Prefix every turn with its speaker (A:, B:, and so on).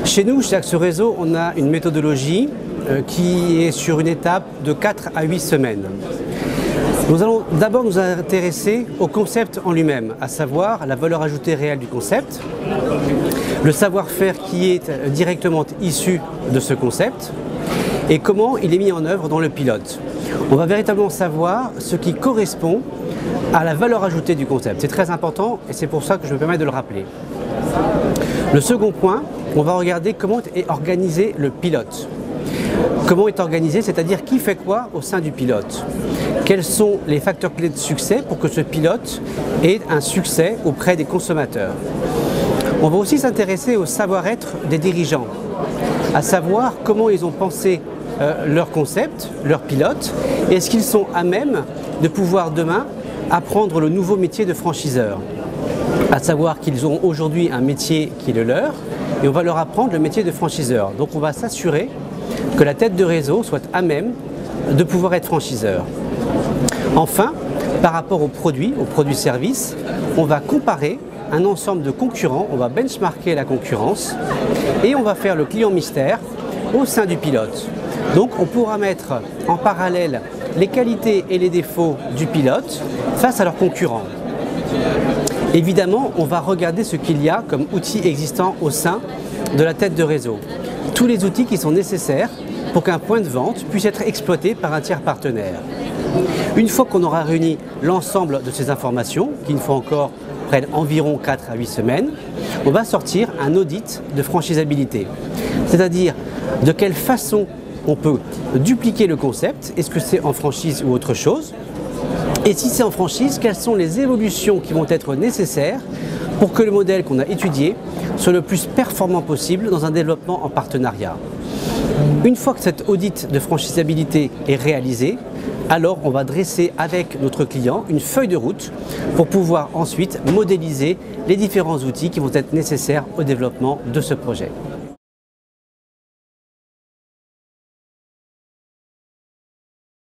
A: Chez nous, chez Axo Réseau, on a une méthodologie qui est sur une étape de 4 à 8 semaines. Nous allons d'abord nous intéresser au concept en lui-même, à savoir la valeur ajoutée réelle du concept, le savoir-faire qui est directement issu de ce concept et comment il est mis en œuvre dans le pilote. On va véritablement savoir ce qui correspond à la valeur ajoutée du concept. C'est très important et c'est pour ça que je me permets de le rappeler. Le second point, on va regarder comment est organisé le pilote. Comment est organisé, c'est-à-dire qui fait quoi au sein du pilote. Quels sont les facteurs clés de succès pour que ce pilote ait un succès auprès des consommateurs. On va aussi s'intéresser au savoir-être des dirigeants, à savoir comment ils ont pensé leur concept, leur pilote, et est-ce qu'ils sont à même de pouvoir demain apprendre le nouveau métier de franchiseur. À savoir qu'ils ont aujourd'hui un métier qui est le leur, et on va leur apprendre le métier de franchiseur. Donc on va s'assurer que la tête de réseau soit à même de pouvoir être franchiseur. Enfin, par rapport aux produits services, on va comparer un ensemble de concurrents, on va benchmarker la concurrence et on va faire le client mystère au sein du pilote. Donc on pourra mettre en parallèle les qualités et les défauts du pilote face à leurs concurrents. Évidemment, on va regarder ce qu'il y a comme outils existants au sein de la tête de réseau. Tous les outils qui sont nécessaires pour qu'un point de vente puisse être exploité par un tiers partenaire. Une fois qu'on aura réuni l'ensemble de ces informations, qui une fois encore prennent environ 4 à 8 semaines, on va sortir un audit de franchisabilité. C'est-à-dire de quelle façon on peut dupliquer le concept, est-ce que c'est en franchise ou autre chose? Et si c'est en franchise, quelles sont les évolutions qui vont être nécessaires pour que le modèle qu'on a étudié soit le plus performant possible dans un développement en partenariat. Une fois que cet audit de franchisabilité est réalisé, alors on va dresser avec notre client une feuille de route pour pouvoir ensuite modéliser les différents outils qui vont être nécessaires au développement de ce projet.